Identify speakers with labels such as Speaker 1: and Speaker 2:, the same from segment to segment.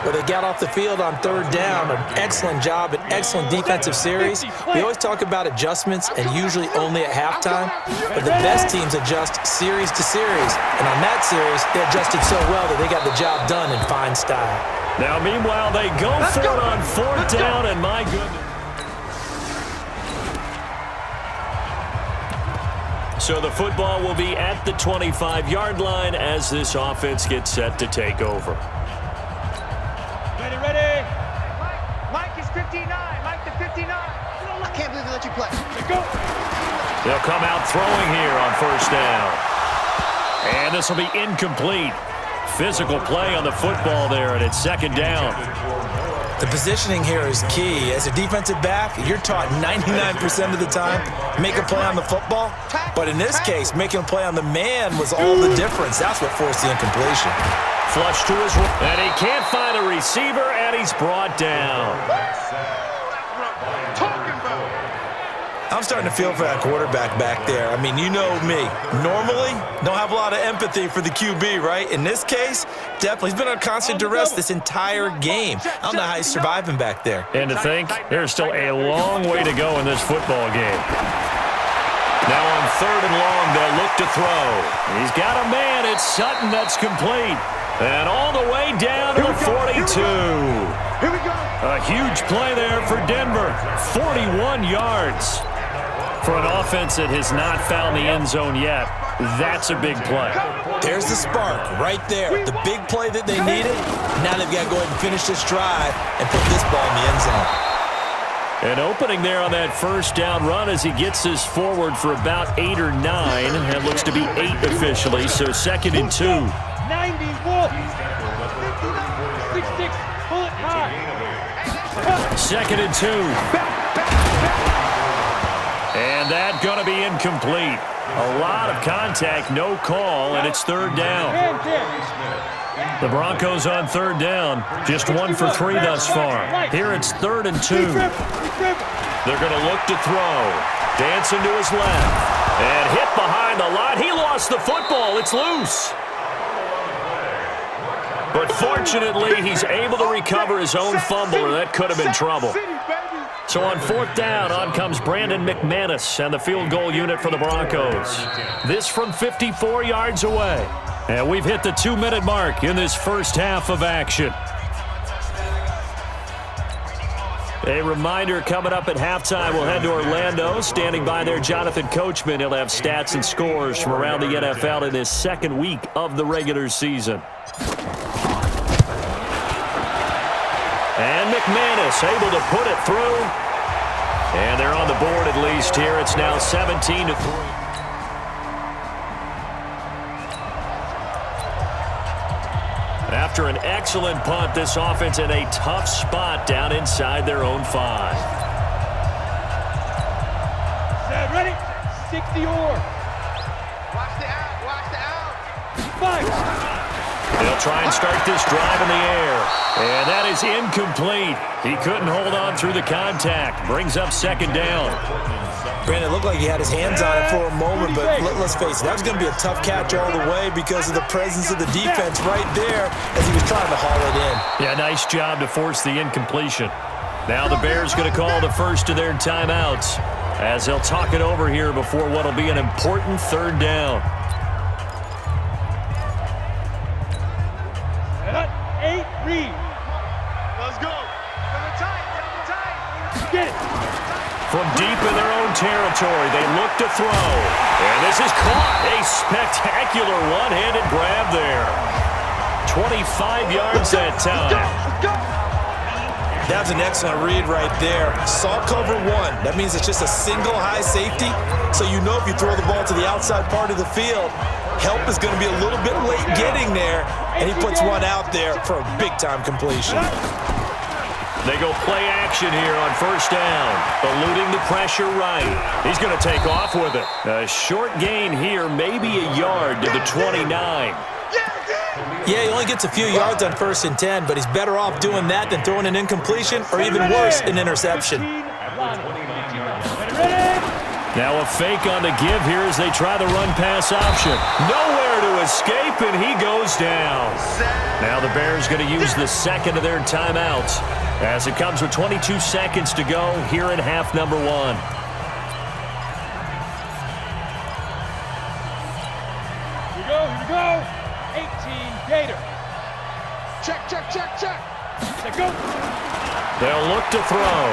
Speaker 1: where they got off the field on third down. An excellent job, an excellent defensive series. We always talk about adjustments and usually only at halftime, but the best teams adjust series to series. And on that series, they adjusted so well that they got the job done in fine style.
Speaker 2: Now, meanwhile, they go for it on fourth down, and my goodness. So the football will be at the 25-yard line as this offense gets set to take over.
Speaker 3: Ready. Mike is 59. Mike the 59. I can't believe they let you play. Let's go.
Speaker 2: They'll come out throwing here on first down. And this will be incomplete. Physical play on the football there, and it's second down.
Speaker 1: The positioning here is key. As a defensive back, you're taught 99% of the time, make a play on the football. But in this case, making a play on the man was all the difference. That's what forced the incompletion.
Speaker 2: Flush to his right, and he can't find a receiver, and he's brought down.
Speaker 1: I'm starting to feel for that quarterback back there. I mean, you know me. Normally, don't have a lot of empathy for the QB, right? In this case, definitely. He's been on constant duress this entire game. I don't know how he's surviving back there.
Speaker 2: And to think, there's still a long way to go in this football game. Now on third and long, they'll look to throw. He's got a man. It's Sutton that's complete. And all the way down to the 42.
Speaker 3: Here we go.
Speaker 2: A huge play there for Denver. 41 yards. For an offense that has not found the end zone yet, that's a big play.
Speaker 1: There's the spark right there. The big play that they needed. Now they've got to go ahead and finish this drive and put this ball in the end zone.
Speaker 2: An opening there on that first down run as he gets this forward for about 8 or 9. That looks to be 8 officially, so second and 2.
Speaker 3: 90, Wolf. 59, 66, pull it high.
Speaker 2: Second and 2. And that going to be incomplete. A lot of contact, no call, and it's third down. The Broncos on third down, just 1 for 3 thus far. Here it's third and 2. They're going to look to throw. Dancing to his left. And hit behind the line. He lost the football. It's loose. But fortunately, he's able to recover his own fumble, or that could have been trouble. So on fourth down, on comes Brandon McManus and the field goal unit for the Broncos. This from 54 yards away. And we've hit the 2-minute mark in this first half of action. A reminder coming up at halftime, we'll head to Orlando. Standing by there, Jonathan Coachman. He'll have stats and scores from around the NFL in his second week of the regular season. And McManus able to put it through. And they're on the board at least here. It's now 17-3. After an excellent punt, this offense in a tough spot down inside their own 5.
Speaker 3: Set, ready? 60 or. Watch the out. 5.
Speaker 2: They'll try and start this drive in the air. And that is incomplete. He couldn't hold on through the contact. Brings up second down.
Speaker 1: Brandon, it looked like he had his hands on it for a moment, but let's face it, that was going to be a tough catch all the way because of the presence of the defense right there as he was trying to haul it in.
Speaker 2: Yeah, nice job to force the incompletion. Now the Bears going to call the first of their timeouts as they'll talk it over here before what will be an important third down.
Speaker 3: 8, read. Let's go. Double tight. Get it.
Speaker 2: From deep in their own territory, they look to throw. And this is caught. A spectacular one-handed grab there. 25 yards that time.
Speaker 1: That's an excellent read right there. Saw cover 1. That means it's just a single high safety. So you know if you throw the ball to the outside part of the field, help is going to be a little bit late getting there. And he puts one out there for a big-time completion.
Speaker 2: They go play action here on first down. Eluding the pressure right. He's going to take off with it. A short gain here, maybe a yard to the 29.
Speaker 1: Yeah, he only gets a few yards on first and 10, but he's better off doing that than throwing an incompletion or even worse, an interception.
Speaker 2: Now a fake on the give here as they try the run-pass option. Nowhere to escape, and he goes down. Now the Bears going to use the second of their timeouts as it comes with 22 seconds to go here in half number 1.
Speaker 4: Here we go. 18 Gator. Check. Let go.
Speaker 2: They'll look to throw.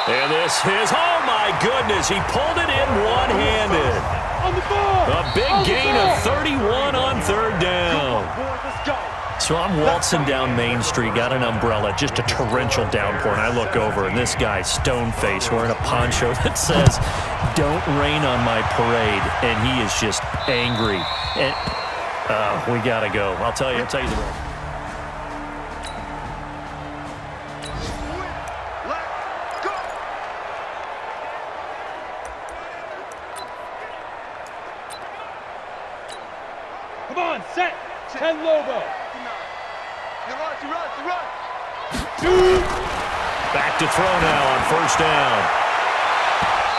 Speaker 2: And this is, oh my goodness, he pulled it in one-handed.
Speaker 4: On the ball.
Speaker 2: A big gain of 31 on third down. So I'm waltzing down Main Street, got an umbrella, just a torrential downpour, and I look over, and this guy's stone-faced wearing a poncho that says, "Don't rain on my parade," and he is just angry. And we got to go. I'll tell you the rest.
Speaker 4: Come on, set. 10 Lobo.
Speaker 2: Back to throw now on first down.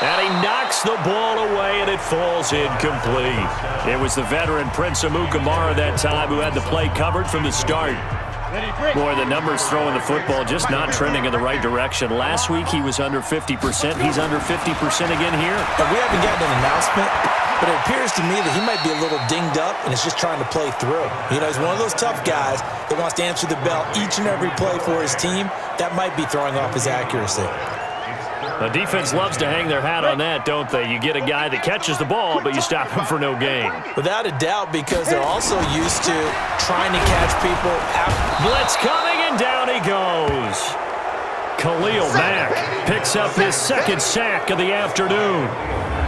Speaker 2: And he knocks the ball away, and it falls incomplete. It was the veteran Prince Amukamara that time who had the play covered from the start. Boy, the numbers throwing the football just not trending in the right direction. Last week he was under 50%. He's under 50% again here.
Speaker 1: And we haven't gotten an announcement, but it appears to me that he might be a little dinged up and is just trying to play through. You know, he's one of those tough guys that wants to answer the bell each and every play for his team. That might be throwing off his accuracy.
Speaker 2: The defense loves to hang their hat on that, don't they? You get a guy that catches the ball, but you stop him for no gain.
Speaker 1: Without a doubt, because they're also used to trying to catch people out.
Speaker 2: Blitz coming, and down he goes. Khalil Mack picks up his second sack of the afternoon.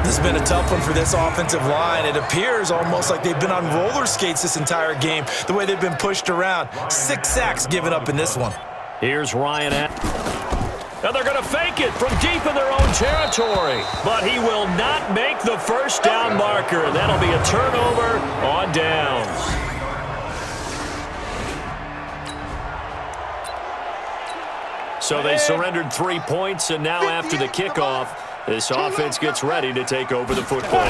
Speaker 1: This has been a tough one for this offensive line. It appears almost like they've been on roller skates this entire game, the way they've been pushed around. 6 sacks given up in this one.
Speaker 2: Here's Ryan. Now they're going to fake it from deep in their own territory. But he will not make the first down marker. That'll be a turnover on downs. So they surrendered 3 points, and now after the kickoff, this offense gets ready to take over the football.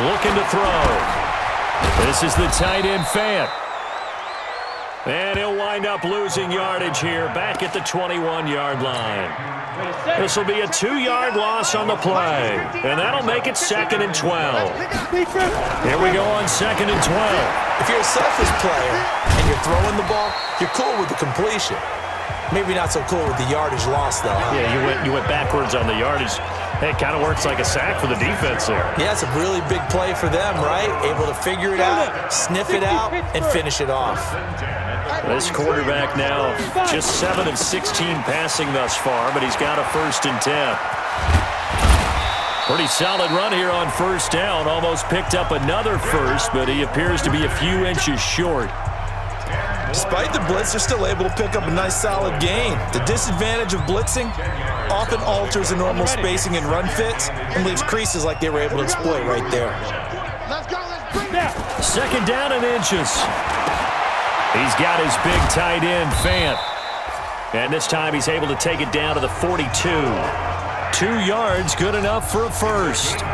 Speaker 2: Looking to throw. This is the tight end Fant. And he'll wind up losing yardage here back at the 21-yard line. This will be a 2-yard loss on the play. And that'll make it 2nd and 12. Here we go on 2nd and 12.
Speaker 1: If you're a selfish player and you're throwing the ball, you're cool with the completion. Maybe not so cool with the yardage loss, though. Huh?
Speaker 2: Yeah, you went backwards on the yardage. Hey, it kind of works like a sack for the defense there.
Speaker 1: Yeah, it's a really big play for them, right? Able to figure it out, sniff it out, and finish it off.
Speaker 2: This quarterback now just 7 of 16 passing thus far, but he's got a 1st and 10. Pretty solid run here on first down. Almost picked up another first, but he appears to be a few inches short.
Speaker 1: Despite the blitz, they're still able to pick up a nice solid gain. The disadvantage of blitzing often alters the normal spacing and run fits and leaves creases like they were able to exploit right there.
Speaker 2: Second down and inches. He's got his big tight end, Fant. And this time he's able to take it down to the 42. 2 yards, good enough for a first.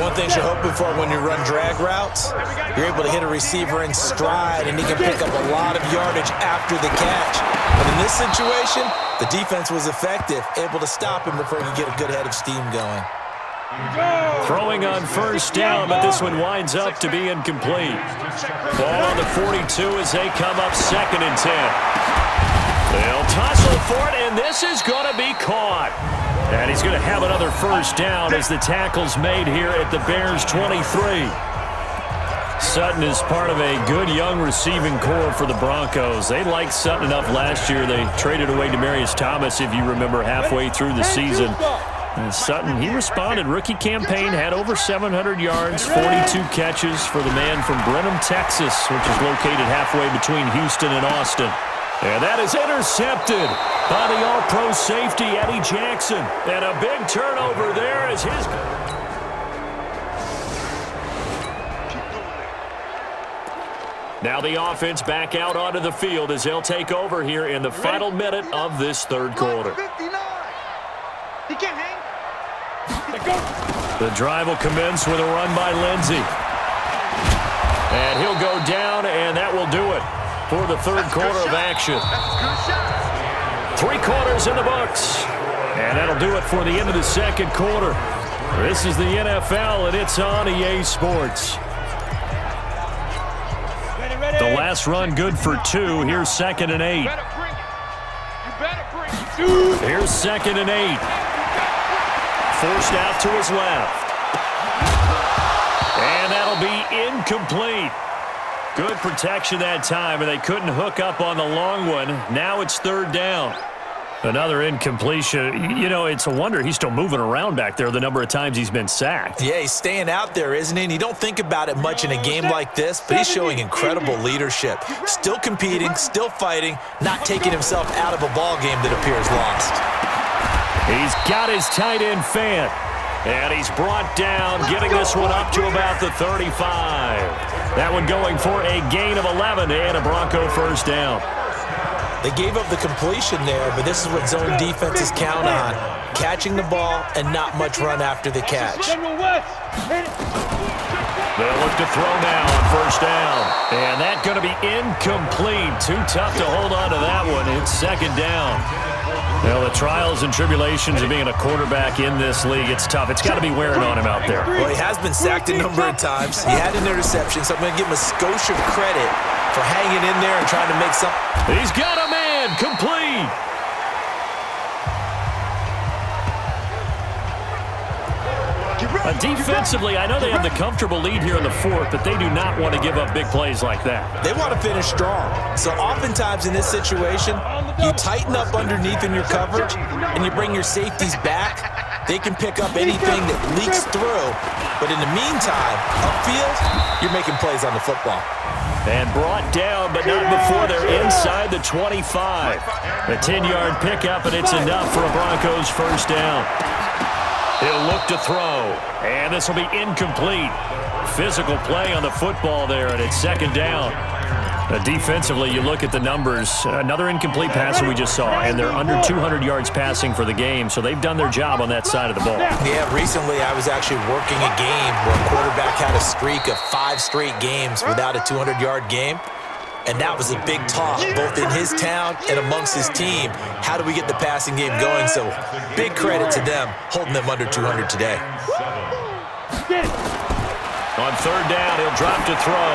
Speaker 1: One thing you're hoping for when you run drag routes, you're able to hit a receiver in stride, and he can pick up a lot of yardage after the catch. But in this situation, the defense was effective, able to stop him before he could get a good head of steam going.
Speaker 2: Throwing on first down, but this one winds up to be incomplete. Ball on the 42 as they come up 2nd and 10. They'll tussle for it, and this is going to be caught. And he's going to have another first down as the tackle's made here at the Bears' 23. Sutton is part of a good young receiving core for the Broncos. They liked Sutton enough last year. They traded away Demaryius Thomas, if you remember, halfway through the season. And Sutton, he responded. Rookie campaign, had over 700 yards, 42 catches for the man from Brenham, Texas, which is located halfway between Houston and Austin. And that is intercepted by the all-pro safety, Eddie Jackson. And a big turnover there as his... Now the offense back out onto the field as they'll take over here in the final minute of this third quarter.
Speaker 3: He can't hang.
Speaker 4: Let go.
Speaker 2: The drive will commence with a run by Lindsey. And he'll go down, and that will do it for the third quarter of action. 3 quarters in the books. And that'll do it for the end of the second quarter. This is the NFL, and it's on EA Sports. The last run good for 2. Here's 2nd and 8. Here's 2nd and 8. Forced out to his left. And that'll be incomplete. Good protection that time, and they couldn't hook up on the long one. Now it's 3rd down. Another incompletion. You know, it's a wonder he's still moving around back there the number of times he's been sacked.
Speaker 1: Yeah, he's staying out there, isn't he? And you don't think about it much in a game like this, but he's showing incredible leadership. Still competing, still fighting, not taking himself out of a ball game that appears lost.
Speaker 2: He's got his tight end fan. And he's brought down, getting this one up to about the 35. That one going for a gain of 11 and a Bronco first down.
Speaker 1: They gave up the completion there, but this is what zone defenses count on. Catching the ball and not much run after the catch.
Speaker 2: They'll look to throw now on first down. And that's going to be incomplete. Too tough to hold on to that one. It's 2nd down. Well, the trials and tribulations of being a quarterback in this league, it's tough. It's got to be wearing on him out there.
Speaker 1: Well, he has been sacked a number of times. He had an interception, so I'm going to give him a skosh of credit for hanging in there and trying to make something.
Speaker 2: He's got a man complete. Defensively, I know they have the comfortable lead here in the 4th, but they do not want to give up big plays like that.
Speaker 1: They want to finish strong. So oftentimes in this situation, you tighten up underneath in your coverage, and you bring your safeties back. They can pick up anything that leaks through. But in the meantime, upfield, you're making plays on the football.
Speaker 2: And brought down, but not before they're inside the 25. A 10-yard pickup, and it's enough for a Broncos first down. He'll look to throw, and this will be incomplete. Physical play on the football there, and it's 2nd down. Defensively, you look at the numbers. Another incomplete pass that we just saw, and they're under 200 yards passing for the game, so they've done their job on that side of the ball.
Speaker 1: Yeah, recently I was actually working a game where a quarterback had a streak of 5 straight games without a 200-yard game. And that was a big talk, both in his town and amongst his team. How do we get the passing game going? So big credit to them, holding them under 200 today.
Speaker 2: On 3rd down, he'll drop to throw.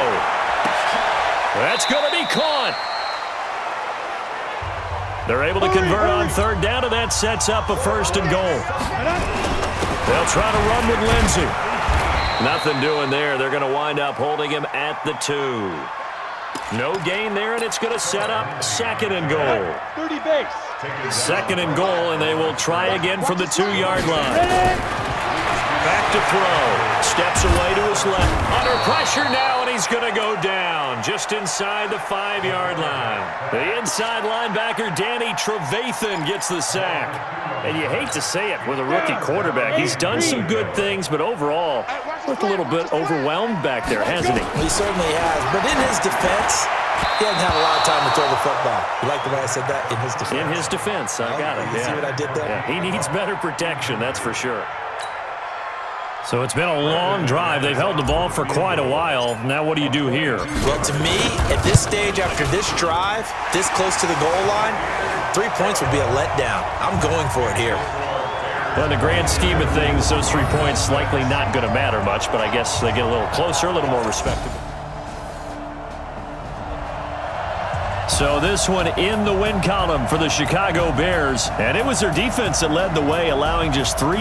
Speaker 2: That's going to be caught. They're able to convert on 3rd down, and that sets up a 1st and goal. They'll try to run with Lindsey. Nothing doing there. They're going to wind up holding him at the 2. No gain there, and it's going to set up 2nd and goal.
Speaker 4: 30 base.
Speaker 2: 2nd and goal, and they will try again from the 2-yard line. Back to throw. Steps away to his left. Under pressure now, and he's going to go down just inside the 5-yard line. The inside linebacker, Danny Trevathan, gets the sack. And you hate to say it with a rookie quarterback. He's done some good things, but overall, looked a little bit overwhelmed back there, hasn't he?
Speaker 1: He certainly has. But in his defense, he hasn't had a lot of time to throw the football. You like the way I said that? In his defense.
Speaker 2: In his defense, I got it.
Speaker 1: You see what I did there?
Speaker 2: Yeah, he needs better protection, that's for sure. So it's been a long drive. They've held the ball for quite a while. Now what do you do here?
Speaker 1: Well, to me, at this stage, after this drive, this close to the goal line, 3 points would be a letdown. I'm going for it here.
Speaker 2: Well, in the grand scheme of things, those 3 points likely not going to matter much, but I guess they get a little closer, a little more respectable. So this one in the win column for the Chicago Bears, and it was their defense that led the way, allowing just 3